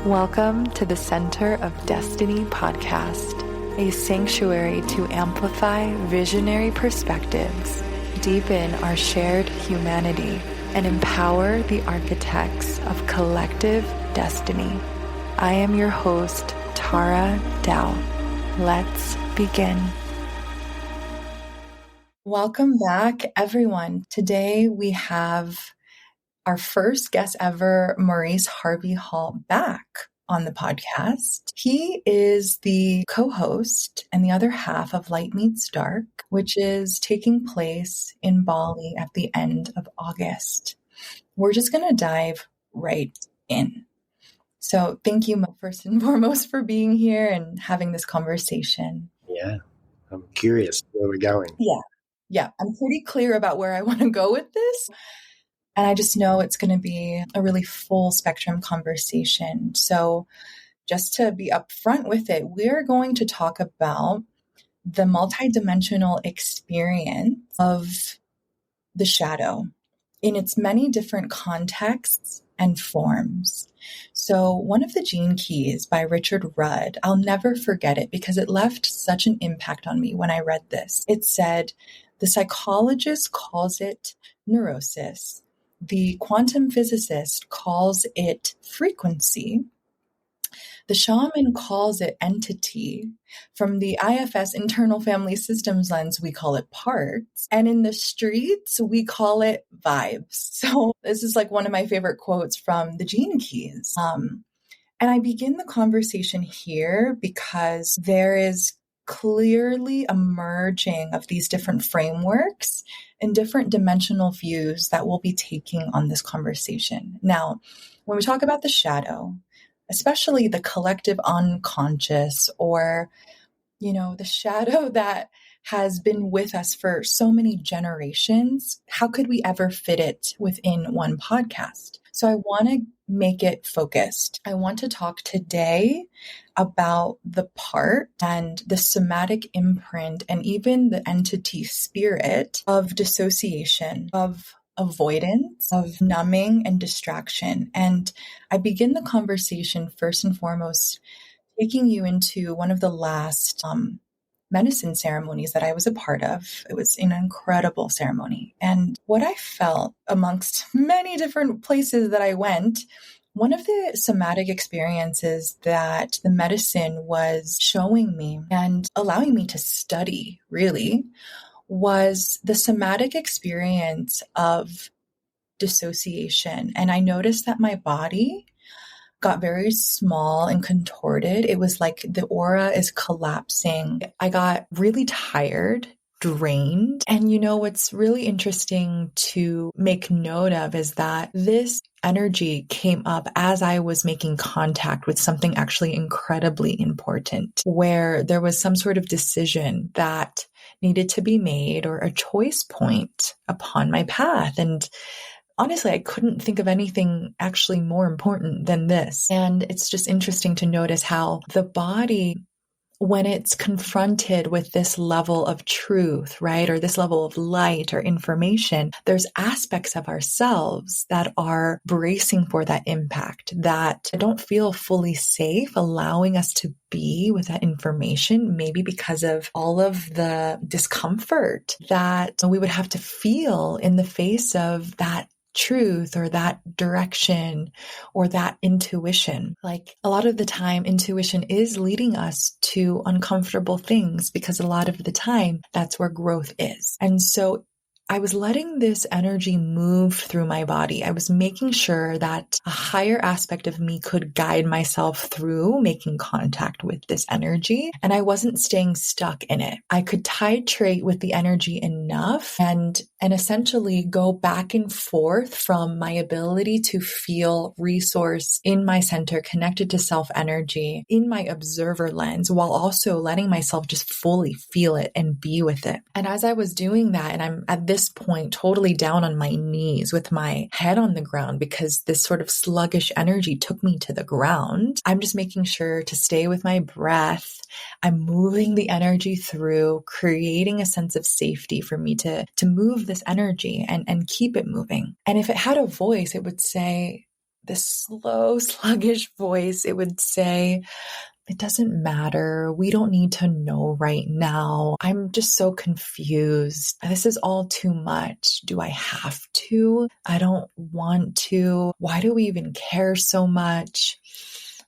Welcome to the Center of Destiny podcast, a sanctuary to amplify visionary perspectives, deepen our shared humanity, and empower the architects of collective destiny. I am your host, Tara Dow. Let's begin. Welcome back, everyone. Today we have our first guest ever, Maurice Harvey Hall, back on the podcast. He is the co-host and the other half of Light Meets Dark, which is taking place in Bali at the end of August. We're just going to dive right in. So thank you first and foremost for being here and having this conversation. Yeah, I'm curious where we're going. Yeah, I'm pretty clear about where I want to go with this. And I just know it's going to be a really full spectrum conversation. So just to be upfront with it, we're going to talk about the multidimensional experience of the shadow in its many different contexts and forms. So one of the gene keys by Richard Rudd, I'll never forget it because it left such an impact on me when I read this. It said, the psychologist calls it neurosis. The quantum physicist calls it frequency. The shaman calls it entity. From the IFS internal family systems lens, we call it parts. And in the streets, we call it vibes. So this is like one of my favorite quotes from the Gene Keys. And I begin the conversation here because there is clearly a merging of these different frameworks and different dimensional views that we'll be taking on this conversation. Now, when we talk about the shadow, especially the collective unconscious or, the shadow that has been with us for so many generations, how could we ever fit it within one podcast? So I want to make it focused. I want to talk today about the part and the somatic imprint and even the entity spirit of dissociation, of avoidance, of numbing and distraction. And I begin the conversation first and foremost, taking you into one of the last medicine ceremonies that I was a part of. It was an incredible ceremony. And what I felt amongst many different places that I went, one of the somatic experiences that the medicine was showing me and allowing me to study really was the somatic experience of dissociation. And I noticed that my body got very small and contorted. It was like the aura is collapsing. I got really tired, drained. And what's really interesting to make note of is that this energy came up as I was making contact with something actually incredibly important, where there was some sort of decision that needed to be made or a choice point upon my path. And honestly, I couldn't think of anything actually more important than this. And it's just interesting to notice how the body, when it's confronted with this level of truth, right, or this level of light or information, there's aspects of ourselves that are bracing for that impact, that don't feel fully safe, allowing us to be with that information, maybe because of all of the discomfort that we would have to feel in the face of that truth or that direction or that intuition. Like a lot of the time, intuition is leading us to uncomfortable things because a lot of the time that's where growth is. And so I was letting this energy move through my body. I was making sure that a higher aspect of me could guide myself through making contact with this energy, and I wasn't staying stuck in it. I could titrate with the energy enough and essentially go back and forth from my ability to feel resource in my center, connected to self energy, in my observer lens, while also letting myself just fully feel it and be with it. And as I was doing that, and I'm at this point totally down on my knees with my head on the ground because this sort of sluggish energy took me to the ground, I'm just making sure to stay with my breath. I'm moving the energy through, creating a sense of safety for me to move this energy and keep it moving. And if it had a voice, it would say, this slow, sluggish voice, it would say, it doesn't matter. We don't need to know right now. I'm just so confused. This is all too much. Do I have to? I don't want to. Why do we even care so much?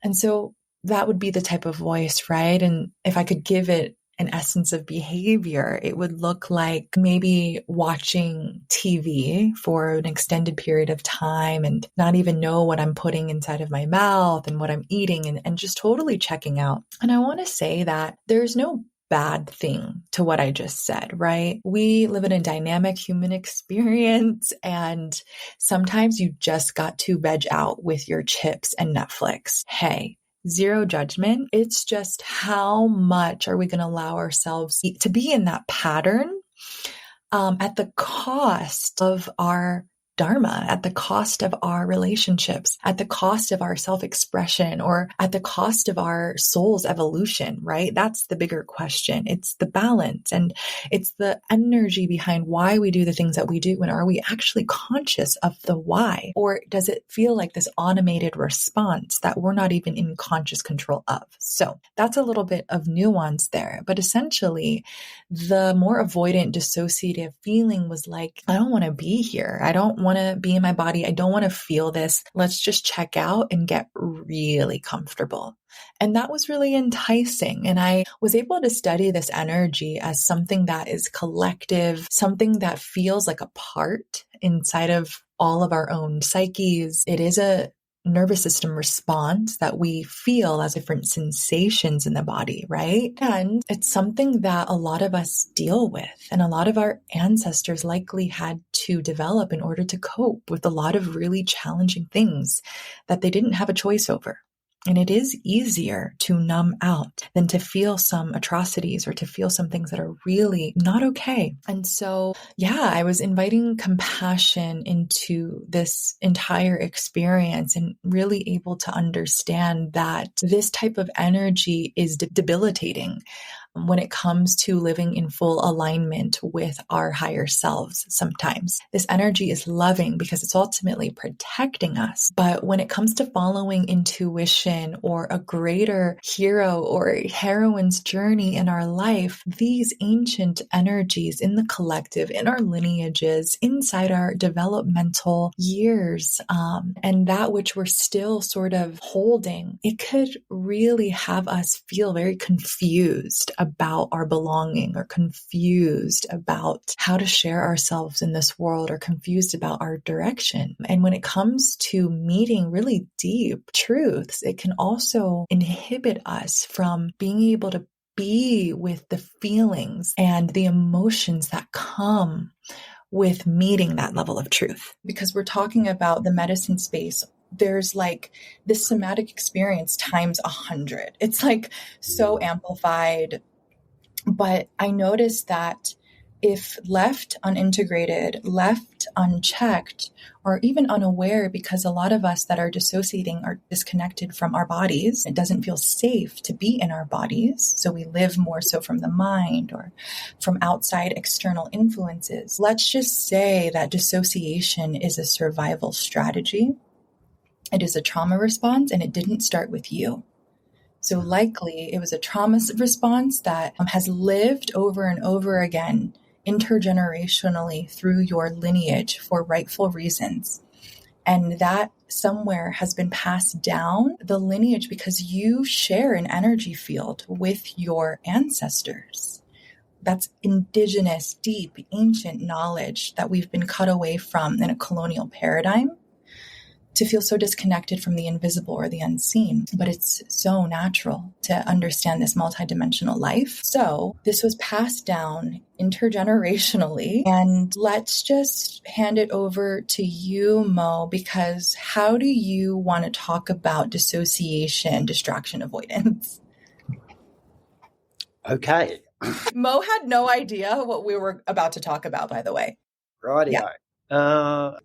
And so that would be the type of voice, right? And if I could give it an essence of behavior, it would look like maybe watching TV for an extended period of time and not even know what I'm putting inside of my mouth and what I'm eating and just totally checking out. And I want to say that there's no bad thing to what I just said, right? We live in a dynamic human experience, and sometimes you just got to veg out with your chips and Netflix. Hey, zero judgment. It's just how much are we going to allow ourselves to be in that pattern at the cost of our dharma, at the cost of our relationships, at the cost of our self-expression, or at the cost of our soul's evolution, right? That's the bigger question. It's the balance and it's the energy behind why we do the things that we do. And are we actually conscious of the why? Or does it feel like this automated response that we're not even in conscious control of? So that's a little bit of nuance there. But essentially, the more avoidant, dissociative feeling was like, I don't want to be here. I don't want to be in my body. I don't want to feel this. Let's just check out and get really comfortable. And that was really enticing. And I was able to study this energy as something that is collective, something that feels like a part inside of all of our own psyches. It is a nervous system response that we feel as different sensations in the body, right? And it's something that a lot of us deal with, and a lot of our ancestors likely had to develop in order to cope with a lot of really challenging things that they didn't have a choice over. And it is easier to numb out than to feel some atrocities or to feel some things that are really not okay. And so, yeah, I was inviting compassion into this entire experience and really able to understand that this type of energy is debilitating when it comes to living in full alignment with our higher selves. Sometimes this energy is loving because it's ultimately protecting us. But when it comes to following intuition or a greater hero or heroine's journey in our life, these ancient energies in the collective, in our lineages, inside our developmental years, and that which we're still sort of holding, it could really have us feel very confused about our belonging, or confused about how to share ourselves in this world, or confused about our direction. And when it comes to meeting really deep truths, it can also inhibit us from being able to be with the feelings and the emotions that come with meeting that level of truth. Because we're talking about the medicine space, there's like this somatic experience times 100. It's like so amplified. But I noticed that if left unintegrated, left unchecked, or even unaware, because a lot of us that are dissociating are disconnected from our bodies. It doesn't feel safe to be in our bodies. So we live more so from the mind or from outside external influences. Let's just say that dissociation is a survival strategy. It is a trauma response, and it didn't start with you. So likely it was a trauma response that has lived over and over again intergenerationally through your lineage for rightful reasons. And that somewhere has been passed down the lineage because you share an energy field with your ancestors. That's indigenous, deep, ancient knowledge that we've been cut away from in a colonial paradigm, to feel so disconnected from the invisible or the unseen. But it's so natural to understand this multidimensional life. So this was passed down intergenerationally. And let's just hand it over to you, Mo, because how do you want to talk about dissociation, distraction avoidance? Okay. Mo had no idea what we were about to talk about, by the way. Rightio. Yeah.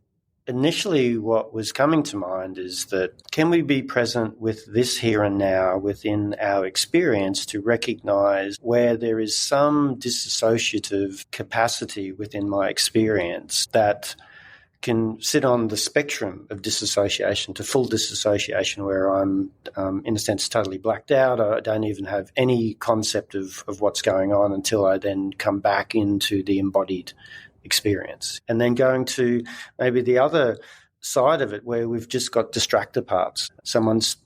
Initially, what was coming to mind is that can we be present with this here and now within our experience to recognize where there is some dissociative capacity within my experience that can sit on the spectrum of dissociation to full dissociation, where I'm, in a sense, totally blacked out. I don't even have any concept of what's going on until I then come back into the embodied experience. And then going to maybe the other side of it, where we've just got distractor parts. Someone's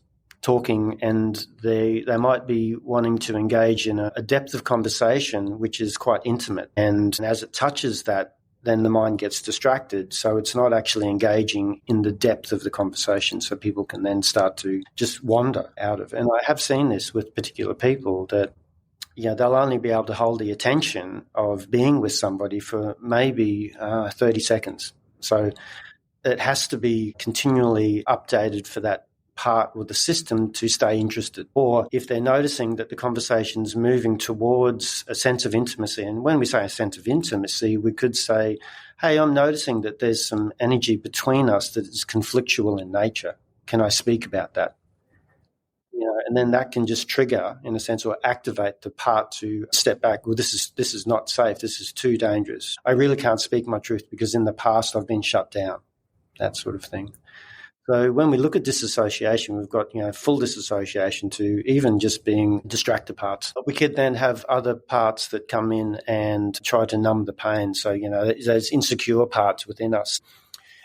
talking and they might be wanting to engage in a depth of conversation which is quite intimate. And as it touches that, then the mind gets distracted. So it's not actually engaging in the depth of the conversation. So people can then start to just wander out of it. And I have seen this with particular people that, they'll only be able to hold the attention of being with somebody for maybe 30 seconds. So it has to be continually updated for that part of the system to stay interested. Or if they're noticing that the conversation's moving towards a sense of intimacy, and when we say a sense of intimacy, we could say, hey, I'm noticing that there's some energy between us that is conflictual in nature. Can I speak about that? And then that can just trigger, in a sense, or activate the part to step back. Well, this is not safe. This is too dangerous. I really can't speak my truth because in the past I've been shut down, that sort of thing. So when we look at dissociation, we've got, full dissociation to even just being distracted parts. But we could then have other parts that come in and try to numb the pain. So, those insecure parts within us.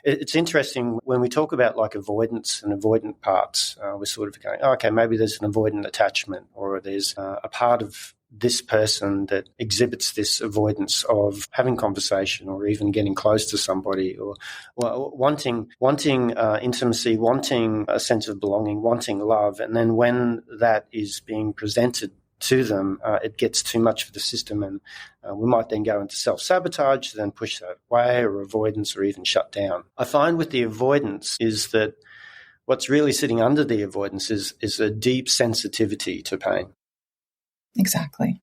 It's interesting when we talk about like avoidance and avoidant parts, we're sort of going, okay, maybe there's an avoidant attachment, or there's a part of this person that exhibits this avoidance of having conversation or even getting close to somebody, or wanting intimacy, wanting a sense of belonging, wanting love. And then when that is being presented to them, it gets too much for the system, and we might then go into self-sabotage to then push that away, or avoidance, or even shut down. I find with the avoidance is that what's really sitting under the avoidance is a deep sensitivity to pain. Exactly.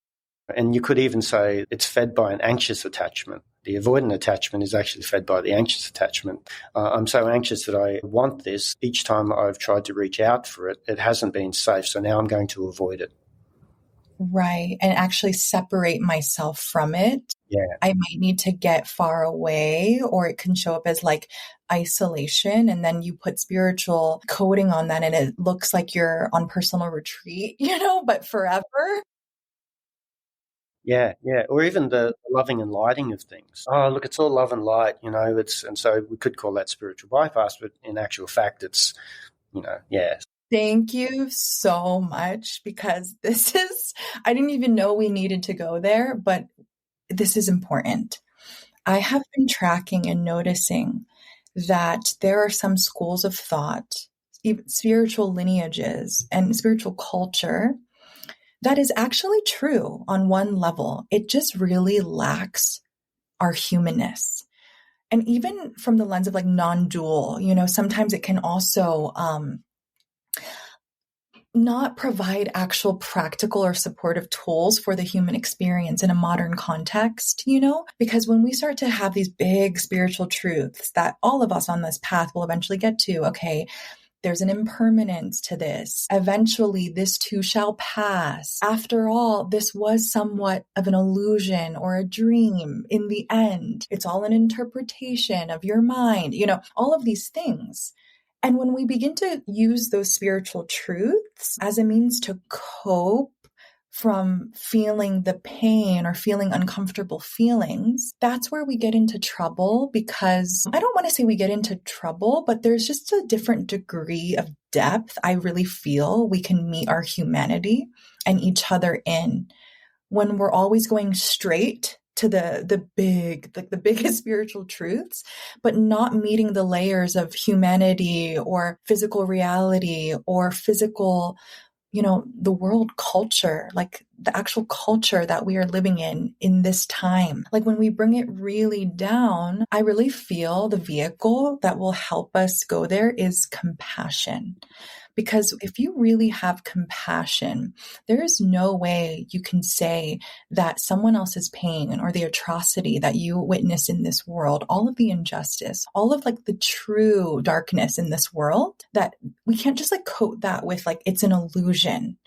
And you could even say it's fed by an anxious attachment. The avoidant attachment is actually fed by the anxious attachment. I'm so anxious that I want this. Each time I've tried to reach out for it, it hasn't been safe, so now I'm going to avoid it. Right. And actually separate myself from it. Yeah. I might need to get far away, or it can show up as like isolation. And then you put spiritual coding on that and it looks like you're on personal retreat, but forever. Yeah. Or even the loving and lighting of things. Oh, look, it's all love and light, and so we could call that spiritual bypass, but in actual fact, it's, yeah. Thank you so much, because I didn't even know we needed to go there, but this is important. I have been tracking and noticing that there are some schools of thought, even spiritual lineages and spiritual culture, that is actually true on one level. It just really lacks our humanness. And even from the lens of like non-dual, sometimes it can also, not provide actual practical or supportive tools for the human experience in a modern context, because when we start to have these big spiritual truths that all of us on this path will eventually get to, okay, there's an impermanence to this. Eventually, this too shall pass. After all, this was somewhat of an illusion or a dream. In the end, it's all an interpretation of your mind, all of these things. And when we begin to use those spiritual truths as a means to cope from feeling the pain or feeling uncomfortable feelings, that's where we get into trouble, because I don't want to say we get into trouble, but there's just a different degree of depth I really feel we can meet our humanity and each other in when we're always going straight to the biggest spiritual truths, but not meeting the layers of humanity or physical reality or physical, the world culture, like the actual culture that we are living in this time. Like when we bring it really down, I really feel the vehicle that will help us go there is compassion. Because if you really have compassion, there is no way you can say that someone else's pain or the atrocity that you witness in this world, all of the injustice, all of like the true darkness in this world, that we can't just like coat that with like it's an illusion,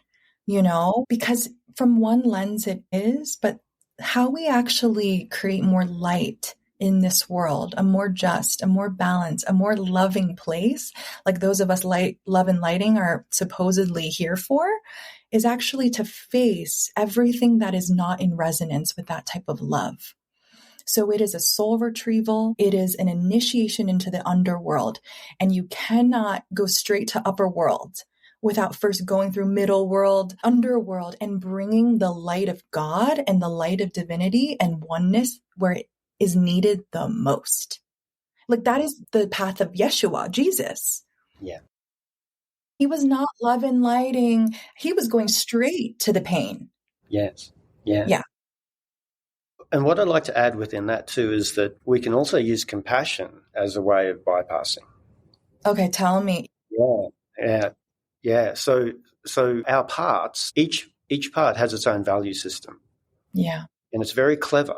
because from one lens it is, but how we actually create more light in this world, a more just, a more balanced, a more loving place, like those of us love and lighting are supposedly here for, is actually to face everything that is not in resonance with that type of love. So it is a soul retrieval. It is an initiation into the underworld. And you cannot go straight to upper world without first going through middle world, underworld, and bringing the light of God and the light of divinity and oneness where it is needed the most. Like that is the path of Yeshua, Jesus. Yeah. He was not love and lighting. He was going straight to the pain. Yes. Yeah. Yeah. And what I'd like to add within that too is that we can also use compassion as a way of bypassing. Okay, tell me. Yeah. So our parts, each part has its own value system. Yeah. And it's very clever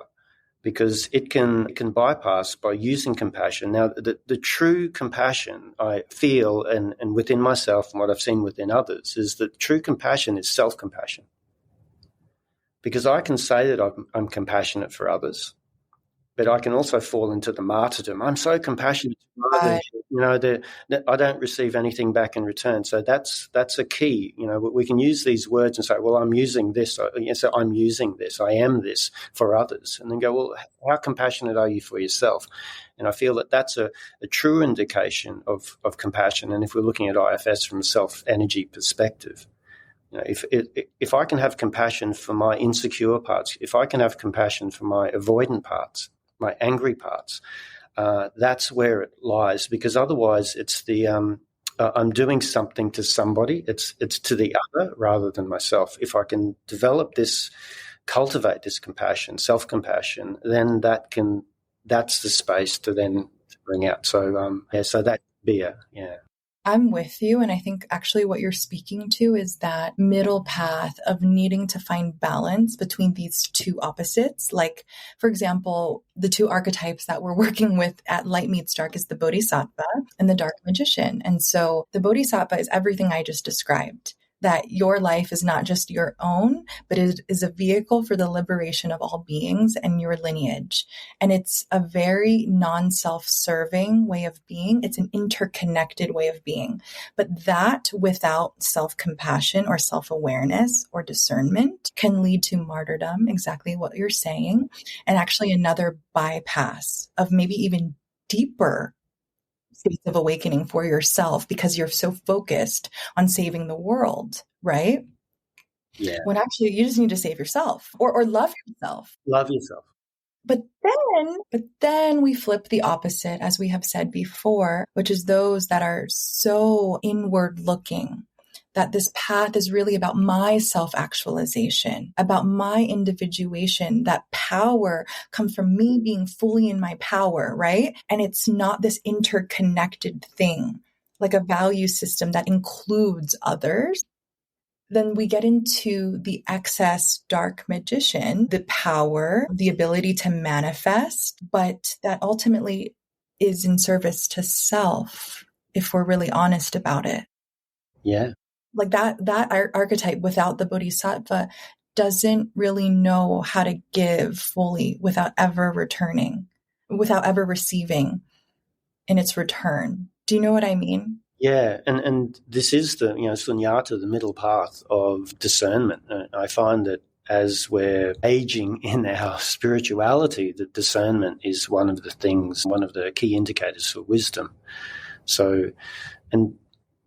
because it can bypass by using compassion. Now, the true compassion I feel and within myself and what I've seen within others is that true compassion is self-compassion. Because I can say that I'm compassionate for others, but I can also fall into the martyrdom. I'm so compassionate for others, I don't receive anything back in return. So that's a key. We can use these words and say, well, I'm using this. So I'm using this. I am this for others. And then go, well, how compassionate are you for yourself? And I feel that that's a true indication of compassion. And if we're looking at IFS from a self-energy perspective, if I can have compassion for my insecure parts, if I can have compassion for my avoidant parts, my angry parts, that's where it lies. Because otherwise, it's the I'm doing something to somebody. It's to the other rather than myself. If I can develop this, cultivate this compassion, self-compassion, then that's the space to then bring out. So so that could be I'm with you. And I think actually what you're speaking to is that middle path of needing to find balance between these two opposites. Like, for example, the two archetypes that we're working with at Light Meets Dark is the Bodhisattva and the Dark Magician. And so the Bodhisattva is everything I just described. That your life is not just your own, but it is a vehicle for the liberation of all beings and your lineage. And it's a very non-self-serving way of being. It's an interconnected way of being. But that without self-compassion or self-awareness or discernment can lead to martyrdom, exactly what you're saying, and actually another bypass of maybe even deeper states of awakening for yourself because you're so focused on saving the world, right? Yeah. When actually you just need to save yourself or love yourself. Love yourself. But then we flip the opposite, as we have said before, which is those that are so inward looking, that this path is really about my self-actualization, about my individuation. That power comes from me being fully in my power, right? And it's not this interconnected thing, like a value system that includes others. Then we get into the excess dark magician, the power, the ability to manifest, but that ultimately is in service to self, if we're really honest about it. Yeah. Like that archetype without the bodhisattva doesn't really know how to give fully without ever returning, without ever receiving in its return. Do you know what I mean? Yeah, and this is the sunyata, the middle path of discernment. I find that as we're aging in our spirituality, that discernment is one of the key indicators for wisdom. So, and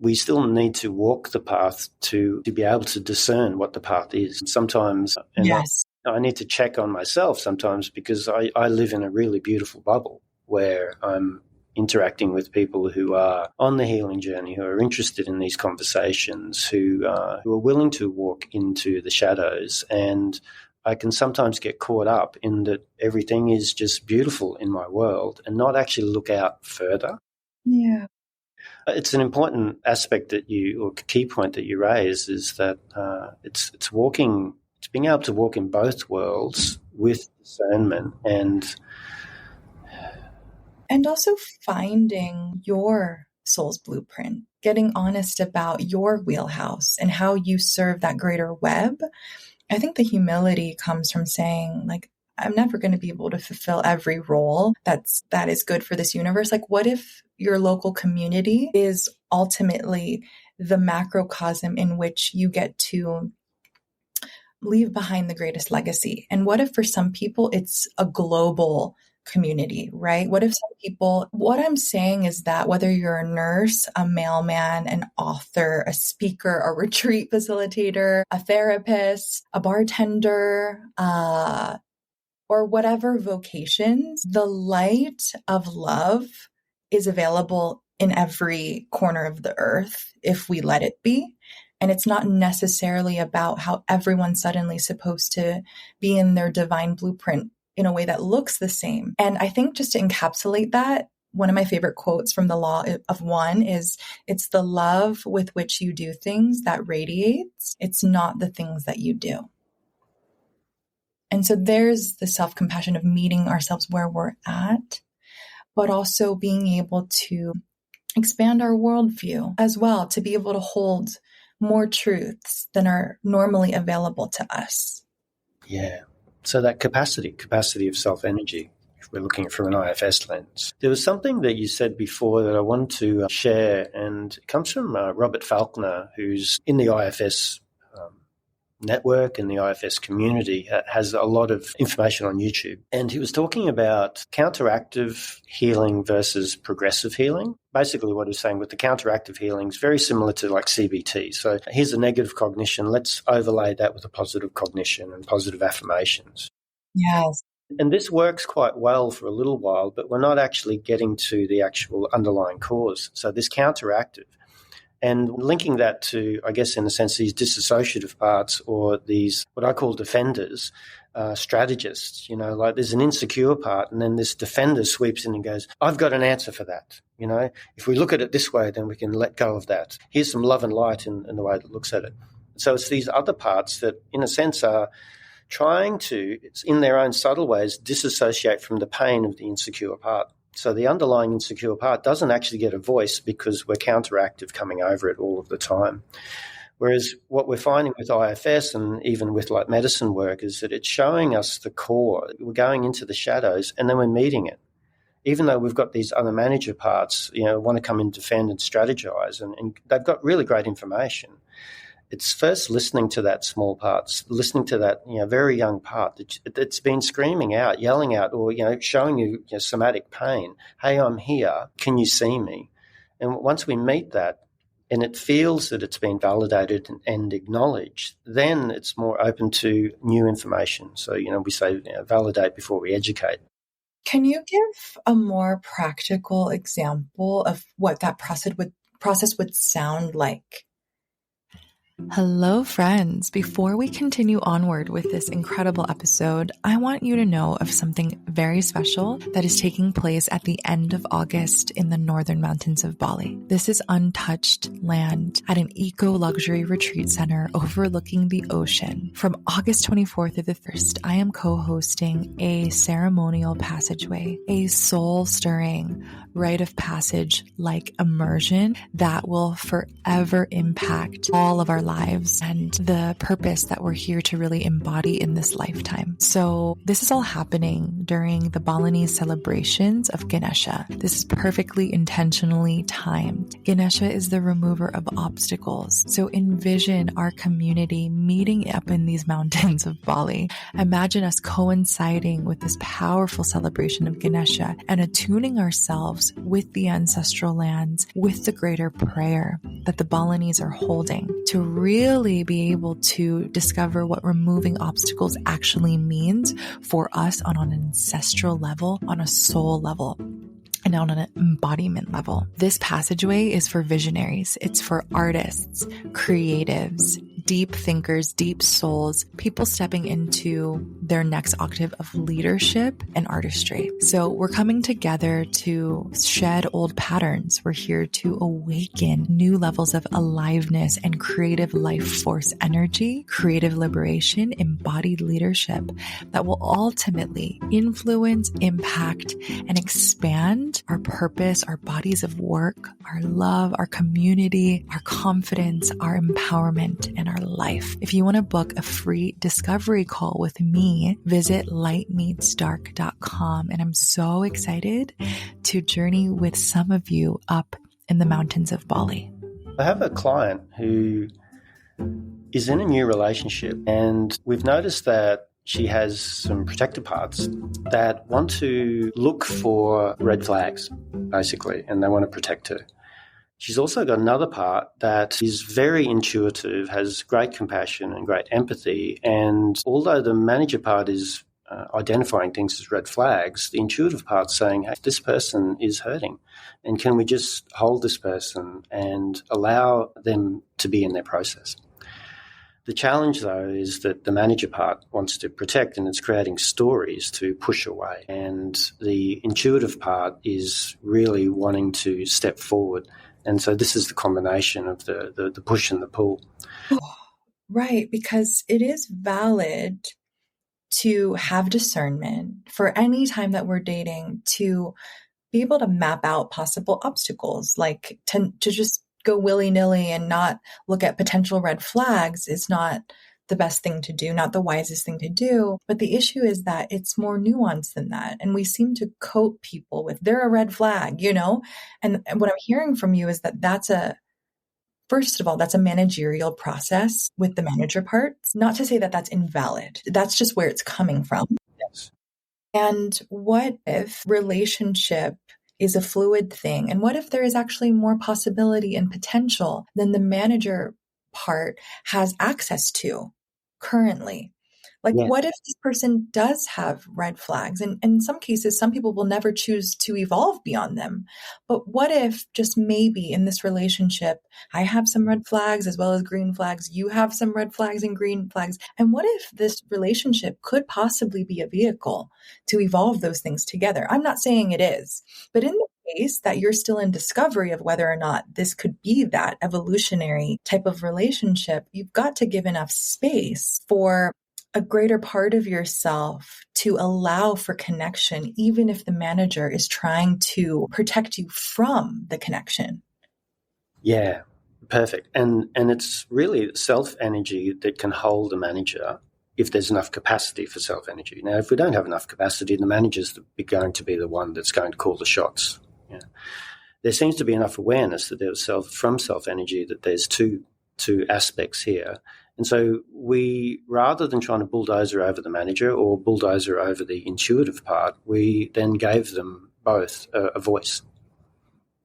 we still need to walk the path to be able to discern what the path is. Sometimes, and yes, I need to check on myself sometimes because I live in a really beautiful bubble where I'm interacting with people who are on the healing journey, who are interested in these conversations, who are willing to walk into the shadows. And I can sometimes get caught up in that everything is just beautiful in my world and not actually look out further. Yeah. It's an important aspect or key point that you raise is that it's being able to walk in both worlds with discernment and also finding your soul's blueprint, getting honest about your wheelhouse and how you serve that greater web. I think the humility comes from saying, like, I'm never going to be able to fulfill every role that is good for this universe. Like, what if your local community is ultimately the macrocosm in which you get to leave behind the greatest legacy? And what if for some people it's a global community, right? What if some people, what I'm saying is that whether you're a nurse, a mailman, an author, a speaker, a retreat facilitator, a therapist, a bartender, or whatever vocations, the light of love is available in every corner of the earth if we let it be. And it's not necessarily about how everyone's suddenly supposed to be in their divine blueprint in a way that looks the same. And I think just to encapsulate that, one of my favorite quotes from the Law of One is, it's the love with which you do things that radiates. It's not the things that you do. And so there's the self-compassion of meeting ourselves where we're at, but also being able to expand our worldview as well, to be able to hold more truths than are normally available to us. Yeah. So that capacity of self-energy, if we're looking from an IFS lens. There was something that you said before that I wanted to share, and it comes from Robert Falconer, who's in the IFS network and the IFS community, has a lot of information on YouTube. And he was talking about counteractive healing versus progressive healing. Basically what he's saying with the counteractive healing is very similar to like CBT. So here's a negative cognition. Let's overlay that with a positive cognition and positive affirmations. Yes. And this works quite well for a little while, but we're not actually getting to the actual underlying cause. So this counteractive, and linking that to, I guess, in a sense, these dissociative parts, or these, what I call defenders, strategists, like there's an insecure part, and then this defender sweeps in and goes, I've got an answer for that. If we look at it this way, then we can let go of that. Here's some love and light in the way that looks at it. So it's these other parts that, in a sense, are trying to, in their own subtle ways, disassociate from the pain of the insecure part. So the underlying insecure part doesn't actually get a voice because we're counteractive coming over it all of the time. Whereas what we're finding with IFS and even with like medicine work is that it's showing us the core. We're going into the shadows and then we're meeting it. Even though we've got these other manager parts, want to come and defend and strategize, and they've got really great information. It's first listening to that small part, listening to that very young part that's been screaming out, yelling out, or showing you somatic pain. Hey, I'm here. Can you see me? And once we meet that, and it feels that it's been validated and acknowledged, then it's more open to new information. So we say validate before we educate. Can you give a more practical example of what that process would sound like? Hello, friends. Before we continue onward with this incredible episode, I want you to know of something very special that is taking place at the end of August in the northern mountains of Bali. This is untouched land at an eco-luxury retreat center overlooking the ocean. From August 24th through the 1st, I am co-hosting a ceremonial passageway, a soul-stirring rite of passage-like immersion that will forever impact all of our lives and the purpose that we're here to really embody in this lifetime. So this is all happening during the Balinese celebrations of Ganesha. This is perfectly intentionally timed. Ganesha is the remover of obstacles. So envision our community meeting up in these mountains of Bali. Imagine us coinciding with this powerful celebration of Ganesha and attuning ourselves with the ancestral lands, with the greater prayer that the Balinese are holding, to really be able to discover what removing obstacles actually means for us on an ancestral level, on a soul level, and on an embodiment level. This passageway is for visionaries. It's for artists, creatives, deep thinkers, deep souls, people stepping into their next octave of leadership and artistry. So we're coming together to shed old patterns. We're here to awaken new levels of aliveness and creative life force energy, creative liberation, embodied leadership that will ultimately influence, impact, and expand our purpose, our bodies of work, our love, our community, our confidence, our empowerment, and our our life. If you want to book a free discovery call with me, visit lightmeetsdark.com. And I'm so excited to journey with some of you up in the mountains of Bali. I have a client who is in a new relationship, and we've noticed that she has some protector parts that want to look for red flags, basically, and they want to protect her. She's also got another part that is very intuitive, has great compassion and great empathy, and although the manager part is identifying things as red flags, the intuitive part's saying, hey, this person is hurting, and can we just hold this person and allow them to be in their process? The challenge, though, is that the manager part wants to protect, and it's creating stories to push away. And the intuitive part is really wanting to step forward. And so this is the combination of the push and the pull. Right, because it is valid to have discernment for any time that we're dating, to be able to map out possible obstacles, like to just go willy-nilly and not look at potential red flags is not the best thing to do, not the wisest thing to do. But the issue is that it's more nuanced than that. And we seem to coat people with, they're a red flag, you know? And what I'm hearing from you is that first of all, that's a managerial process with the manager parts. Not to say that that's invalid. That's just where it's coming from. Yes. And what if relationship is a fluid thing? And what if there is actually more possibility and potential than the manager part has access to currently? Like, what if this person does have red flags? And in some cases, some people will never choose to evolve beyond them. But what if just maybe in this relationship, I have some red flags as well as green flags, you have some red flags and green flags. And what if this relationship could possibly be a vehicle to evolve those things together? I'm not saying it is, but in the case that you're still in discovery of whether or not this could be that evolutionary type of relationship, you've got to give enough space for a greater part of yourself to allow for connection, even if the manager is trying to protect you from the connection. Yeah, perfect. And it's really self-energy that can hold a manager if there's enough capacity for self-energy. Now, if we don't have enough capacity, the manager's going to be the one that's going to call the shots. Yeah. There seems to be enough awareness that there's from self-energy that there's two aspects here. And so we, rather than trying to bulldozer over the manager or bulldozer over the intuitive part, we then gave them both a voice.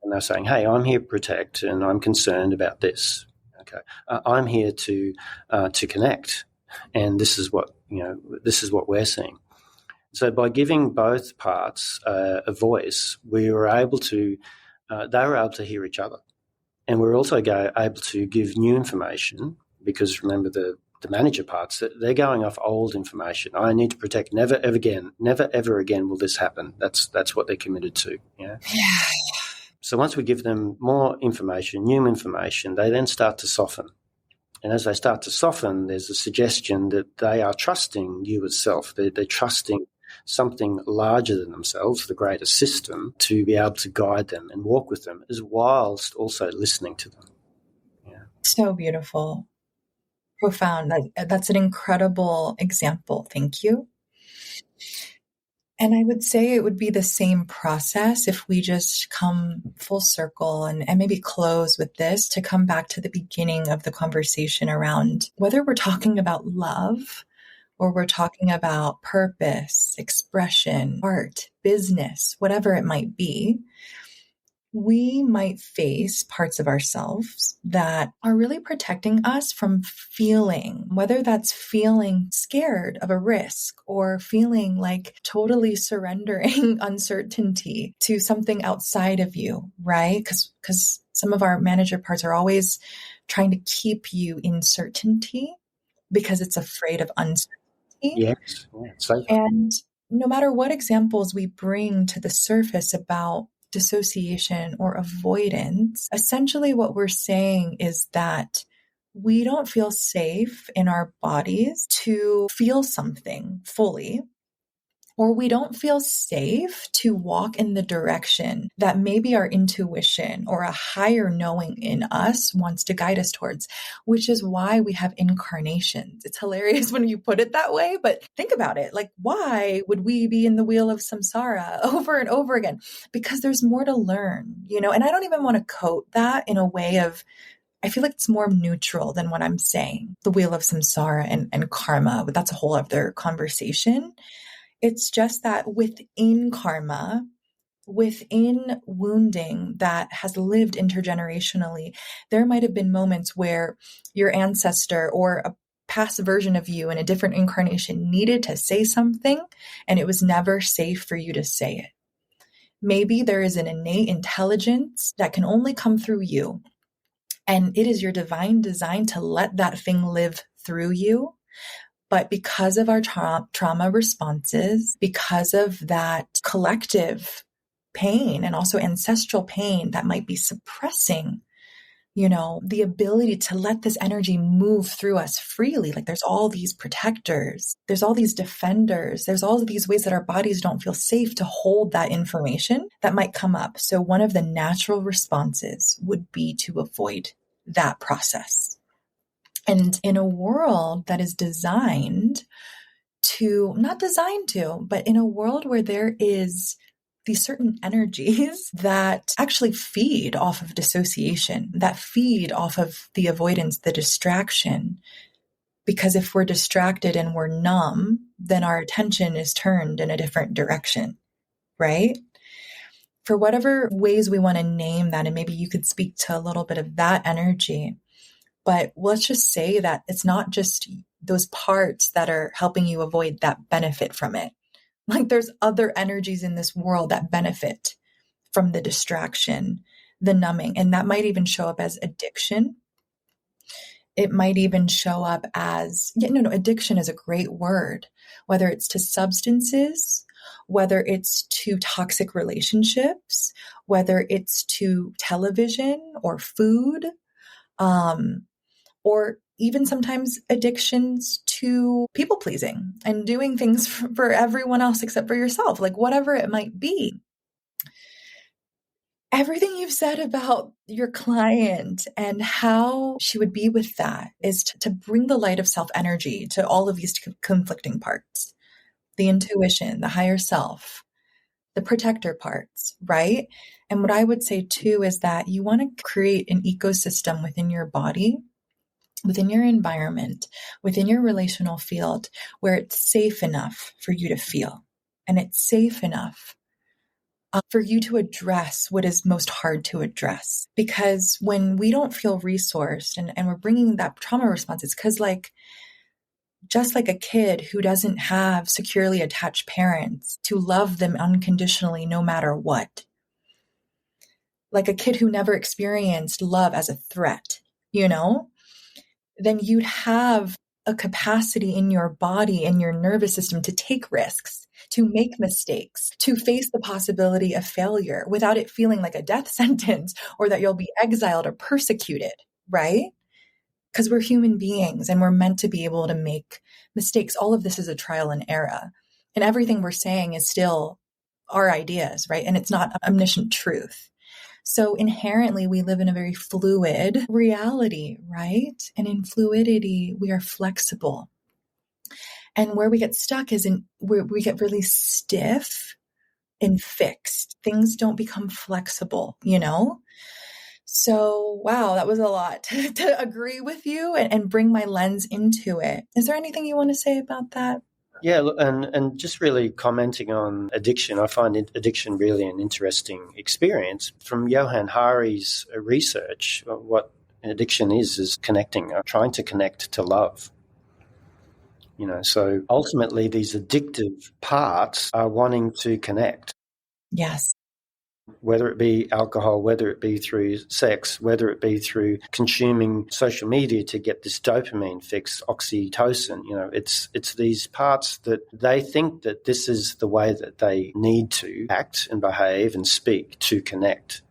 And they're saying, hey, I'm here to protect and I'm concerned about this. Okay, I'm here to connect. And this is what we're seeing. So by giving both parts a voice, we were able to, they were able to hear each other. And we're also able to give new information, because remember the manager parts, they're going off old information. I need to protect. Never ever again will this happen. That's what they're committed to. Yeah. So once we give them more information, new information, they then start to soften. And as they start to soften, there's a suggestion that they are trusting you as self. They're trusting something larger than themselves, the greater system, to be able to guide them and walk with them, as whilst also listening to them. Yeah. So beautiful. Profound. That's an incredible example. Thank you. And I would say it would be the same process if we just come full circle and maybe close with this to come back to the beginning of the conversation around whether we're talking about love or we're talking about purpose, expression, art, business, whatever it might be. We might face parts of ourselves that are really protecting us from feeling, whether that's feeling scared of a risk or feeling like totally surrendering uncertainty to something outside of you, right? Because some of our manager parts are always trying to keep you in certainty because it's afraid of uncertainty. Yes. Yeah, and no matter what examples we bring to the surface about dissociation or avoidance, essentially what we're saying is that we don't feel safe in our bodies to feel something fully, or we don't feel safe to walk in the direction that maybe our intuition or a higher knowing in us wants to guide us towards, which is why we have incarnations. It's hilarious when you put it that way, but think about it. Like, why would we be in the wheel of samsara over and over again? Because there's more to learn, and I don't even want to quote that in a way of, I feel like it's more neutral than what I'm saying. The wheel of samsara and karma, but that's a whole other conversation. It's just that within karma, within wounding that has lived intergenerationally, there might have been moments where your ancestor or a past version of you in a different incarnation needed to say something, and it was never safe for you to say it. Maybe there is an innate intelligence that can only come through you, and it is your divine design to let that thing live through you. But because of our trauma responses, because of that collective pain and also ancestral pain that might be suppressing, the ability to let this energy move through us freely. Like, there's all these protectors, there's all these defenders, there's all of these ways that our bodies don't feel safe to hold that information that might come up. So one of the natural responses would be to avoid that process. And in a world that is designed to, not designed to, but in a world where there is these certain energies that actually feed off of dissociation, that feed off of the avoidance, the distraction. Because if we're distracted and we're numb, then our attention is turned in a different direction, right? For whatever ways we want to name that, and maybe you could speak to a little bit of that energy. But let's just say that it's not just those parts that are helping you avoid that benefit from it. Like, there's other energies in this world that benefit from the distraction, the numbing, and that might even show up as addiction. It might even show up as, addiction is a great word, whether it's to substances, whether it's to toxic relationships, whether it's to television or food, or even sometimes addictions to people pleasing and doing things for everyone else except for yourself, like whatever it might be. Everything you've said about your client and how she would be with that is to bring the light of self energy to all of these conflicting parts, the intuition, the higher self, the protector parts, right? And what I would say too is that you want to create an ecosystem within your body, within your environment, within your relational field, where it's safe enough for you to feel, and it's safe enough for you to address what is most hard to address. Because when we don't feel resourced and we're bringing that trauma response, it's because just like a kid who doesn't have securely attached parents to love them unconditionally no matter what, like a kid who never experienced love as a threat, then you'd have a capacity in your body and your nervous system to take risks, to make mistakes, to face the possibility of failure without it feeling like a death sentence or that you'll be exiled or persecuted, right? Because we're human beings and we're meant to be able to make mistakes. All of this is a trial and error. And everything we're saying is still our ideas, right? And it's not omniscient truth. So inherently, we live in a very fluid reality, right? And in fluidity, we are flexible. And where we get stuck is where we get really stiff and fixed. Things don't become flexible, So, wow, that was a lot to agree with you and bring my lens into it. Is there anything you want to say about that? Yeah, and just really commenting on addiction, I find addiction really an interesting experience. From Johann Hari's research, what addiction is connecting, trying to connect to love. So ultimately these addictive parts are wanting to connect. Yes. Whether it be alcohol, whether it be through sex, whether it be through consuming social media to get this dopamine fix, oxytocin, it's these parts that they think that this is the way that they need to act and behave and speak to connect.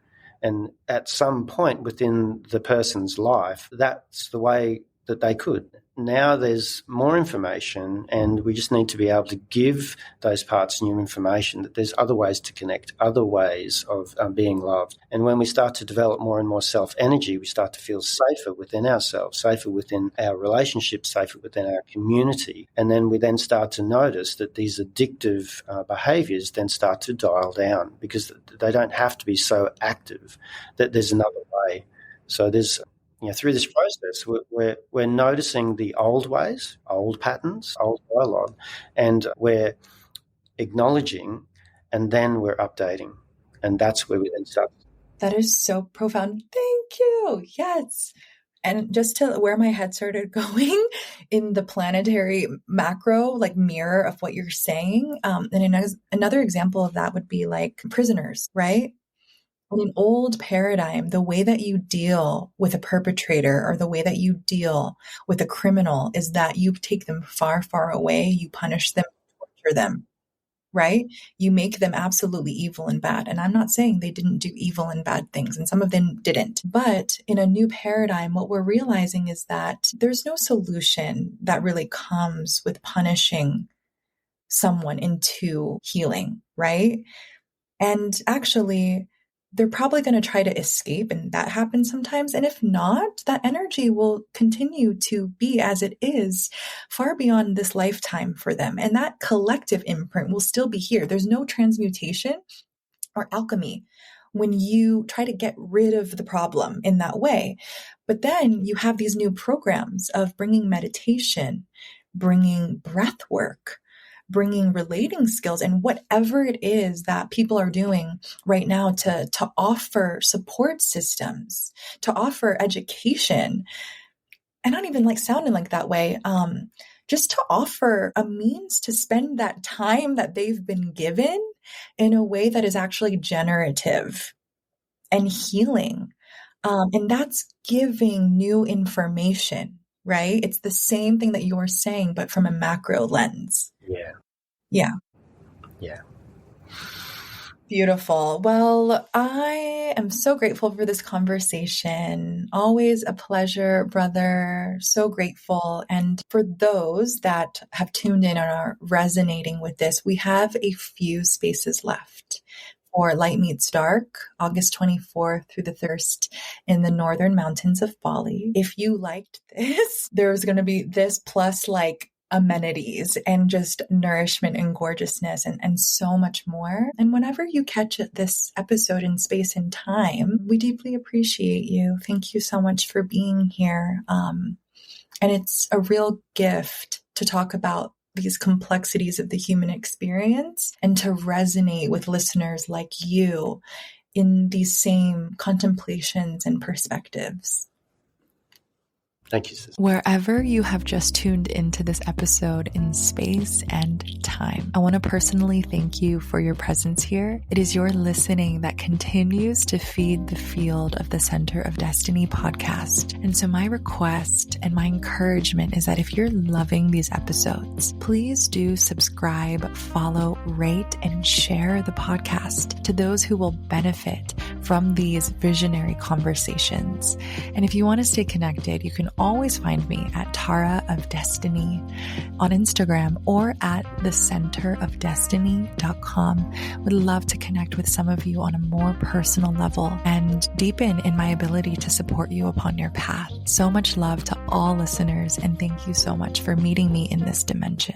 And at some point within the person's life, that's the way that they could. Now there's more information, and we just need to be able to give those parts new information that there's other ways to connect, other ways of being loved. And when we start to develop more and more self-energy, we start to feel safer within ourselves, safer within our relationships, safer within our community. And then we then start to notice that these addictive behaviours then start to dial down, because they don't have to be so active, that there's another way. So there's, through this process, we're noticing the old ways, old patterns, old dialogue, and we're acknowledging, and then we're updating. And that's where we then start. That is so profound. Thank you. Yes. And just to where my head started going in the planetary macro, like mirror of what you're saying. And another example of that would be like prisoners, right? In an old paradigm, the way that you deal with a perpetrator or the way that you deal with a criminal is that you take them far, far away, you punish them, torture them, right? You make them absolutely evil and bad. And I'm not saying they didn't do evil and bad things, and some of them didn't. But in a new paradigm, what we're realizing is that there's no solution that really comes with punishing someone into healing, right? And actually, they're probably going to try to escape, and that happens sometimes. And if not, that energy will continue to be as it is far beyond this lifetime for them. And that collective imprint will still be here. There's no transmutation or alchemy when you try to get rid of the problem in that way. But then you have these new programs of bringing meditation, bringing breath work, bringing relating skills, and whatever it is that people are doing right now to offer support systems, to offer education, and not even like sounding like that way, just to offer a means to spend that time that they've been given in a way that is actually generative and healing. And that's giving new information, right? It's the same thing that you're saying, but from a macro lens. Yeah. Yeah. Yeah. Beautiful. Well, I am so grateful for this conversation. Always a pleasure, brother. So grateful. And for those that have tuned in and are resonating with this, we have a few spaces left for Light Meets Dark, August 24th through the 1st in the northern mountains of Bali. If you liked this, there's going to be this plus like amenities and just nourishment and gorgeousness and so much more. And whenever you catch this episode in space and time, we deeply appreciate you. Thank you so much for being here. And it's a real gift to talk about these complexities of the human experience and to resonate with listeners like you in these same contemplations and perspectives. Thank you, sister. Wherever you have just tuned into this episode in space and time, I want to personally thank you for your presence here. It is your listening that continues to feed the field of the Center of Destiny podcast. And so my request and my encouragement is that if you're loving these episodes, please do subscribe, follow, rate, and share the podcast to those who will benefit from these visionary conversations. And if you want to stay connected, you can always find me at Tara of Destiny on Instagram or at thecenterofdestiny.com. Would love to connect with some of you on a more personal level and deepen in my ability to support you upon your path. So much love to all listeners, and thank you so much for meeting me in this dimension.